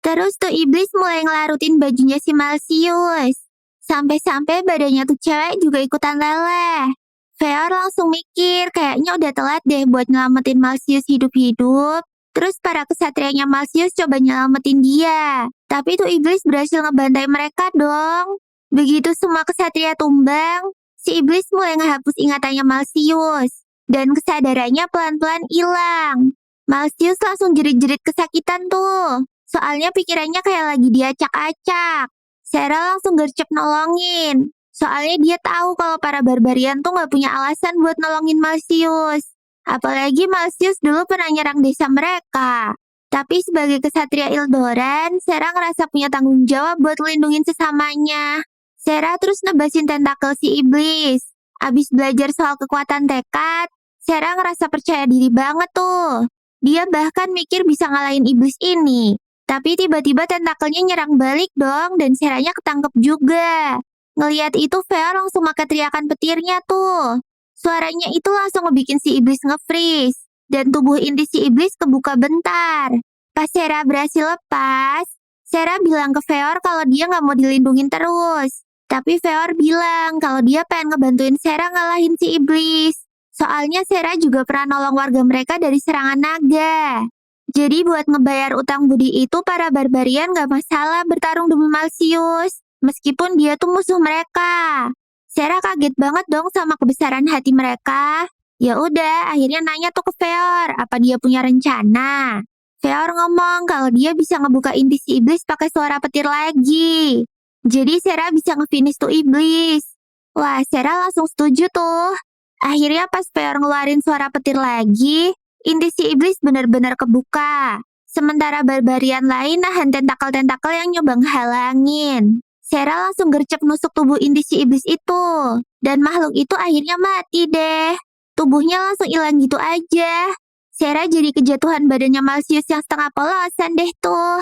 Terus tuh iblis mulai ngelarutin bajunya si Malsius. Sampai-sampai badannya tuh cewek juga ikutan leleh. Feor langsung mikir kayaknya udah telat deh buat nyelamatin Malsius hidup-hidup. Terus para kesatrianya Malsius coba nyelamatin dia. Tapi tuh iblis berhasil ngebantai mereka dong. Begitu semua kesatria tumbang, si iblis mulai ngehapus ingatannya Malsius. Dan kesadarannya pelan-pelan hilang. Malsius langsung jerit-jerit kesakitan tuh. Soalnya pikirannya kayak lagi diacak-acak. Sarah langsung gercep nolongin. Soalnya dia tahu kalau para barbarian tuh gak punya alasan buat nolongin Malsius. Apalagi Malsius dulu pernah nyerang desa mereka. Tapi sebagai kesatria Ildoran, Sarah ngerasa punya tanggung jawab buat melindungi sesamanya. Sarah terus nebasin tentakel si iblis. Abis belajar soal kekuatan tekad, Sarah ngerasa percaya diri banget tuh. Dia bahkan mikir bisa ngalahin iblis ini. Tapi tiba-tiba tentakelnya nyerang balik dong dan Sarahnya ketangkep juga. Ngeliat itu Feor langsung makan teriakan petirnya tuh. Suaranya itu langsung ngebikin si iblis nge-freeze. Dan tubuh inti si iblis kebuka bentar. Pas Sarah berhasil lepas, Sarah bilang ke Feor kalau dia nggak mau dilindungin terus. Tapi Feor bilang kalau dia pengen ngebantuin Sarah ngalahin si iblis. Soalnya Sarah juga pernah nolong warga mereka dari serangan naga. Jadi buat ngebayar utang budi itu para barbarian gak masalah bertarung demi Malsius. Meskipun dia tuh musuh mereka. Sarah kaget banget dong sama kebesaran hati mereka. Ya udah, akhirnya nanya tuh ke Feor, apa dia punya rencana. Feor ngomong kalau dia bisa ngebuka inti si iblis pakai suara petir lagi. Jadi Sarah bisa ngefinish tuh iblis. Wah, Sarah langsung setuju tuh. Akhirnya pas Feor ngeluarin suara petir lagi, inti si iblis benar-benar kebuka. Sementara barbarian lain nahan tentakel-tentakel yang nyoba ngehalangin. Sarah langsung gercep nusuk tubuh inti si iblis itu. Dan makhluk itu akhirnya mati deh. Tubuhnya langsung hilang gitu aja. Sarah jadi kejatuhan badannya Malsius yang setengah polosan deh tuh.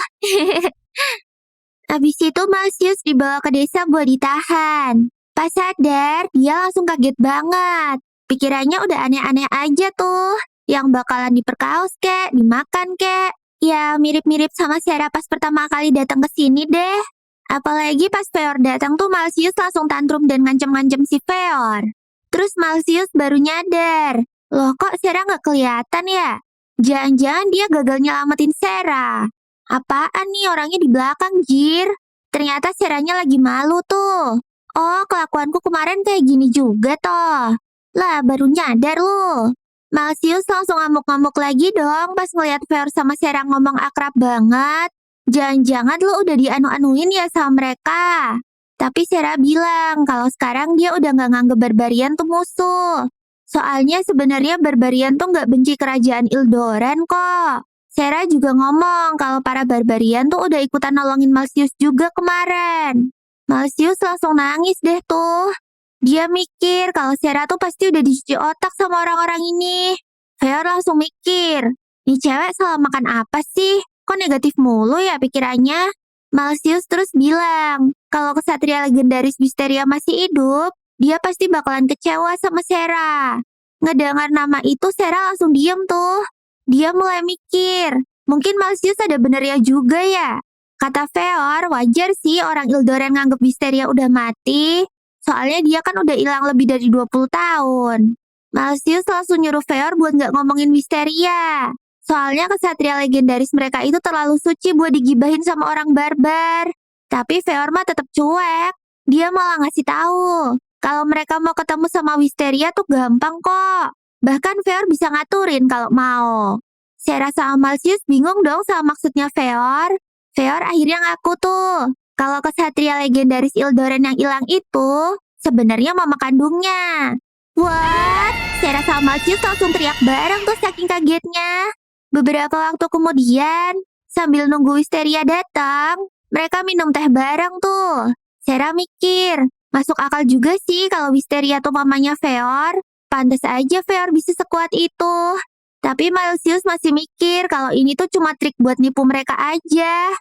Abis itu Malsius dibawa ke desa buat ditahan. Pas sadar, dia langsung kaget banget. Pikirannya udah aneh-aneh aja tuh. Yang bakalan diperkaos kek, dimakan kek. Ya mirip-mirip sama Sarah pas pertama kali datang ke sini deh. Apalagi pas Feor datang tuh Malsius langsung tantrum dan ngancem-ngancem si Feor. Terus Malsius baru nyadar. Loh kok Sarah nggak kelihatan ya? Jangan-jangan dia gagal nyelamatin Sarah. Apaan nih orangnya di belakang, Jir? Ternyata Sarahnya lagi malu tuh. Oh, kelakuanku kemarin kayak gini juga toh. Lah, baru nyadar lu. Malsius langsung ngamuk-ngamuk lagi dong pas ngeliat Feor sama Sarah ngomong akrab banget. Jangan-jangan lu udah dianu-anuin ya sama mereka. Tapi Sarah bilang kalau sekarang dia udah gak nganggep barbarian tuh musuh. Soalnya sebenarnya barbarian tuh gak benci kerajaan Ildoran kok. Sarah juga ngomong kalau para barbarian tuh udah ikutan nolongin Malsius juga kemarin. Malsius langsung nangis deh tuh. Dia mikir kalau Sarah tuh pasti udah dicuci otak sama orang-orang ini. Feor langsung mikir, nih cewek salah makan apa sih? Kok negatif mulu ya pikirannya? Malsius terus bilang, kalau kesatria legendaris Wisteria masih hidup, dia pasti bakalan kecewa sama Sarah. Ngedengar nama itu Sarah langsung diem tuh. Dia mulai mikir, mungkin Malsius ada benernya juga ya. Kata Feor, wajar sih orang Ildoran nganggep Wisteria udah mati. Soalnya dia kan udah hilang lebih dari 20 tahun. Malsius langsung nyuruh Feor buat gak ngomongin Wisteria. Soalnya kesatria legendaris mereka itu terlalu suci buat digibahin sama orang barbar. Tapi Feor mah tetap cuek. Dia malah ngasih tahu kalau mereka mau ketemu sama Wisteria tuh gampang kok. Bahkan Feor bisa ngaturin kalau mau. Sarah sama Malsius bingung dong sama maksudnya Feor. Feor akhirnya ngaku tuh kalau kesatria legendaris Ildoran yang hilang itu sebenarnya mama kandungnya. What? Sarah sama Malsius langsung teriak bareng tuh saking kagetnya. Beberapa waktu kemudian, sambil nunggu Wisteria datang, mereka minum teh bareng tuh. Sarah mikir, masuk akal juga sih kalau Wisteria tuh mamanya Feor. Pantes aja Feor bisa sekuat itu. Tapi Malsius masih mikir kalau ini tuh cuma trik buat nipu mereka aja.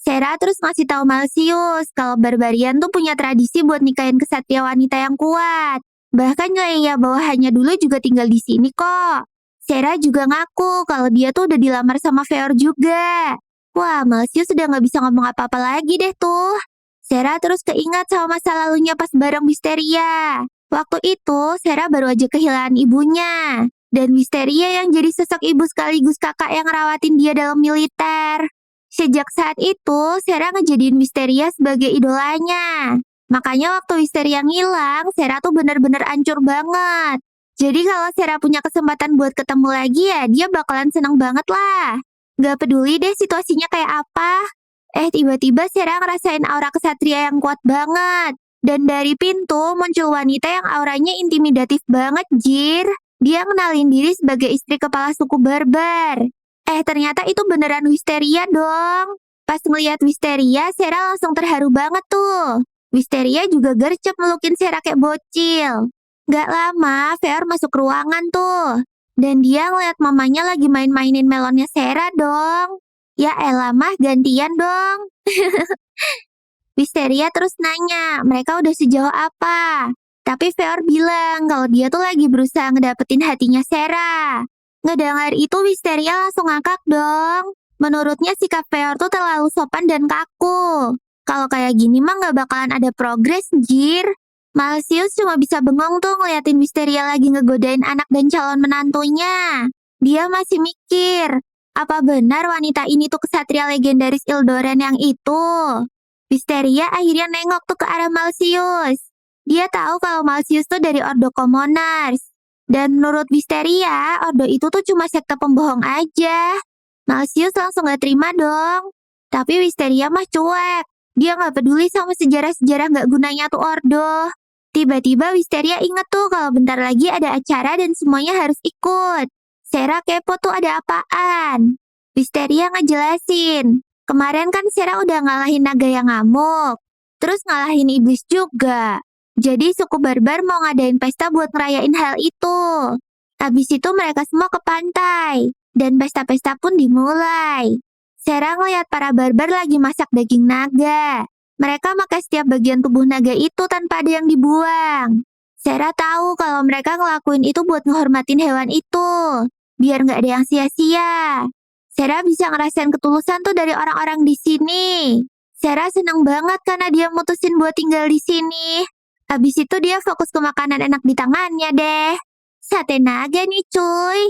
Sarah terus ngasih tahu Malsius kalau barbarian tuh punya tradisi buat nikahin kesatria wanita yang kuat. Bahkan Nyonya bawahannya dulu juga tinggal di sini kok. Sarah juga ngaku kalau dia tuh udah dilamar sama Feor juga. Wah, Malsius sudah nggak bisa ngomong apa-apa lagi deh tuh. Sarah terus keingat sama masa lalunya pas bareng Wisteria. Waktu itu, Sarah baru aja kehilangan ibunya. Dan Wisteria yang jadi sosok ibu sekaligus kakak yang ngerawatin dia dalam militer. Sejak saat itu, Sarah ngejadiin Wisteria sebagai idolanya. Makanya waktu Wisteria ngilang, Sarah tuh bener-bener hancur banget. Jadi kalau Sarah punya kesempatan buat ketemu lagi ya, dia bakalan seneng banget lah. Gak peduli deh situasinya kayak apa. Tiba-tiba Sarah ngerasain aura kesatria yang kuat banget. Dan dari pintu muncul wanita yang auranya intimidatif banget, Jir. Dia ngenalin diri sebagai istri kepala suku barbar. Ternyata itu beneran Wisteria dong. Pas ngeliat Wisteria, Sarah langsung terharu banget tuh. Wisteria juga gercep melukin Sarah kayak bocil. Gak lama, Feor masuk ruangan tuh. Dan dia ngeliat mamanya lagi main-mainin melonnya Sarah dong. Ya elah mah, gantian dong. Wisteria terus nanya, mereka udah sejauh apa? Tapi Feor bilang kalau dia tuh lagi berusaha ngedapetin hatinya Sarah. Ngedengar itu Wisteria langsung ngakak dong. Menurutnya sikap Feor tuh terlalu sopan dan kaku. Kalau kayak gini mah gak bakalan ada progres, Jir. Malsius cuma bisa bengong tuh ngeliatin Wisteria lagi ngegodain anak dan calon menantunya. Dia masih mikir, apa benar wanita ini tuh kesatria legendaris Ildoran yang itu? Wisteria akhirnya nengok tuh ke arah Malsius. Dia tahu kalau Malsius tuh dari Ordo Commoners. Dan menurut Wisteria, Ordo itu tuh cuma sekte pembohong aja. Malsius langsung gak terima dong. Tapi Wisteria mah cuek. Dia gak peduli sama sejarah-sejarah gak gunanya tuh Ordo. Tiba-tiba Wisteria inget tuh kalau bentar lagi ada acara dan semuanya harus ikut. Sarah kepo tuh ada apaan. Wisteria ngejelasin. Kemarin kan Sarah udah ngalahin naga yang ngamuk. Terus ngalahin iblis juga. Jadi suku barbar mau ngadain pesta buat ngerayain hal itu. Habis itu mereka semua ke pantai. Dan pesta-pesta pun dimulai. Sarah ngeliat para barbar lagi masak daging naga. Mereka makan setiap bagian tubuh naga itu tanpa ada yang dibuang. Sarah tahu kalau mereka ngelakuin itu buat ngehormatin hewan itu. Biar nggak ada yang sia-sia. Sarah bisa ngerasain ketulusan tuh dari orang-orang di sini. Sarah senang banget karena dia mutusin buat tinggal di sini. Habis itu dia fokus ke makanan enak di tangannya deh. Sate naga nih cuy.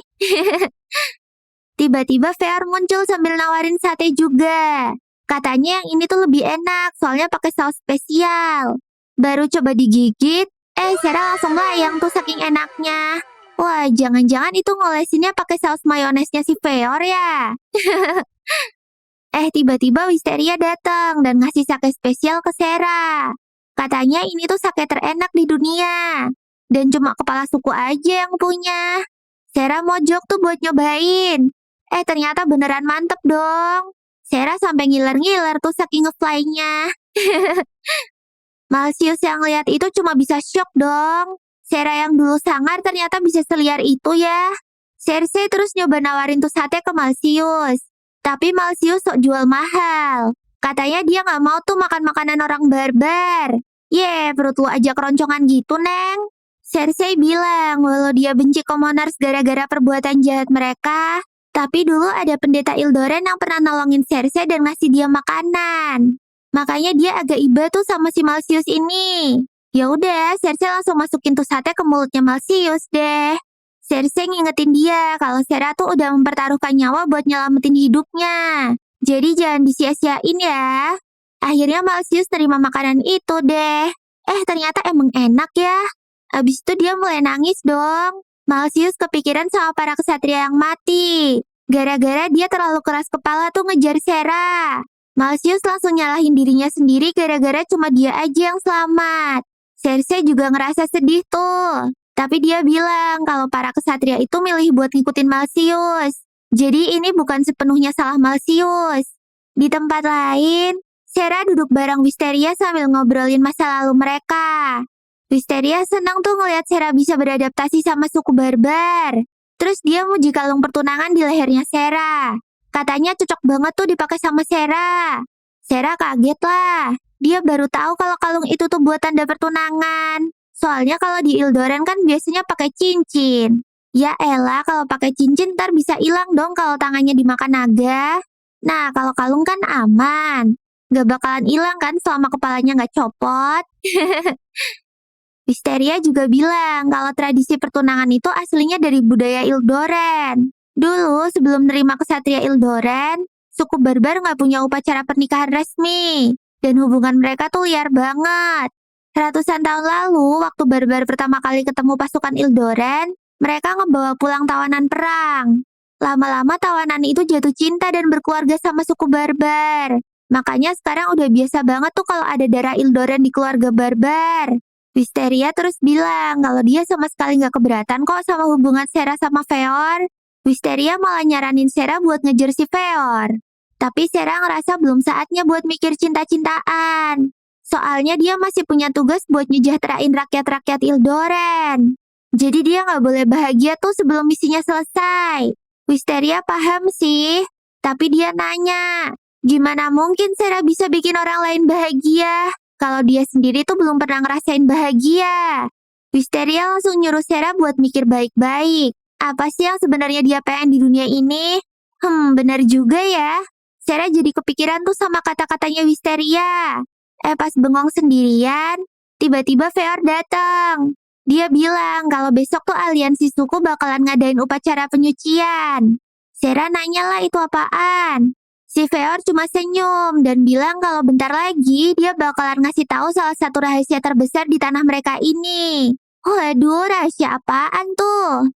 Tiba-tiba Feor muncul sambil nawarin sate juga. Katanya yang ini tuh lebih enak, soalnya pakai saus spesial. Baru coba digigit, Sarah langsung layang tuh saking enaknya. Wah, jangan-jangan itu ngolesinnya pakai saus mayonesnya si Feor ya. Tiba-tiba Wisteria datang dan ngasih sake spesial ke Sarah. Katanya ini tuh sake terenak di dunia. Dan cuma kepala suku aja yang punya. Sarah mojok tuh buat nyobain. Ternyata beneran mantep dong. Sarah sampai ngiler-ngiler tuh saking ngefly-nya. Malsius yang lihat itu cuma bisa shock dong. Sarah yang dulu sangar ternyata bisa seliar itu ya. Cersei terus nyoba nawarin tuh sate ke Malsius. Tapi Malsius sok jual mahal. Katanya dia nggak mau tuh makan makanan orang barbar. Perut lu aja keroncongan gitu, Neng. Cersei bilang walau dia benci Commoners gara-gara perbuatan jahat mereka, tapi dulu ada pendeta Ildoran yang pernah nolongin Cersei dan ngasih dia makanan. Makanya dia agak iba tuh sama si Malsius ini. Ya udah, Cersei langsung masukin tuh sate ke mulutnya Malsius deh. Cersei ngingetin dia kalau Sarah tuh udah mempertaruhkan nyawa buat nyelamatin hidupnya. Jadi jangan disia-siain ya. Akhirnya Malsius terima makanan itu deh. Ternyata emang enak ya. Abis itu dia mulai nangis dong. Malsius kepikiran sama para kesatria yang mati. Gara-gara dia terlalu keras kepala tuh ngejar Sarah. Malsius langsung nyalahin dirinya sendiri gara-gara cuma dia aja yang selamat. Cersei juga ngerasa sedih tuh. Tapi dia bilang kalau para kesatria itu milih buat ngikutin Malsius. Jadi ini bukan sepenuhnya salah Malsius. Di tempat lain, Sarah duduk bareng Wisteria sambil ngobrolin masa lalu mereka. Wisteria senang tuh ngeliat Sarah bisa beradaptasi sama suku barbar. Terus dia muji kalung pertunangan di lehernya Sarah. Katanya cocok banget tuh dipakai sama Sarah. Sarah kaget lah. Dia baru tahu kalau kalung itu tuh buat tanda pertunangan. Soalnya kalau di Ildoran kan biasanya pakai cincin. Ya elah, kalau pakai cincin ntar bisa hilang dong kalau tangannya dimakan naga. Nah, kalau kalung kan aman. Gak bakalan hilang kan selama kepalanya nggak copot. Wisteria juga bilang kalau tradisi pertunangan itu aslinya dari budaya Ildoren. Dulu sebelum menerima kesatria Ildoren, suku barbar nggak punya upacara pernikahan resmi. Dan hubungan mereka tuh liar banget. Ratusan tahun lalu, waktu barbar pertama kali ketemu pasukan Ildoren, mereka ngebawa pulang tawanan perang. Lama-lama tawanan itu jatuh cinta dan berkeluarga sama suku barbar. Makanya sekarang udah biasa banget tuh kalau ada darah Ildoren di keluarga barbar. Wisteria terus bilang kalau dia sama sekali nggak keberatan kok sama hubungan Sera sama Feor. Wisteria malah nyaranin Sera buat ngejar si Feor. Tapi Sera ngerasa belum saatnya buat mikir cinta-cintaan. Soalnya dia masih punya tugas buat nyejahterain rakyat-rakyat Ildoren. Jadi dia nggak boleh bahagia tuh sebelum misinya selesai. Wisteria paham sih, tapi dia nanya, gimana mungkin Sera bisa bikin orang lain bahagia? Kalau dia sendiri tuh belum pernah ngerasain bahagia. Wisteria langsung nyuruh Sera buat mikir baik-baik. Apa sih yang sebenarnya dia pengen di dunia ini? Benar juga ya. Sera jadi kepikiran tuh sama kata-katanya Wisteria. Pas bengong sendirian, tiba-tiba Feor datang. Dia bilang kalau besok tuh aliansi suku bakalan ngadain upacara penyucian. Sera nanya lah itu apaan. Si Feor cuma senyum dan bilang kalau bentar lagi dia bakalan ngasih tahu salah satu rahasia terbesar di tanah mereka ini. Waduh, rahasia apaan tuh?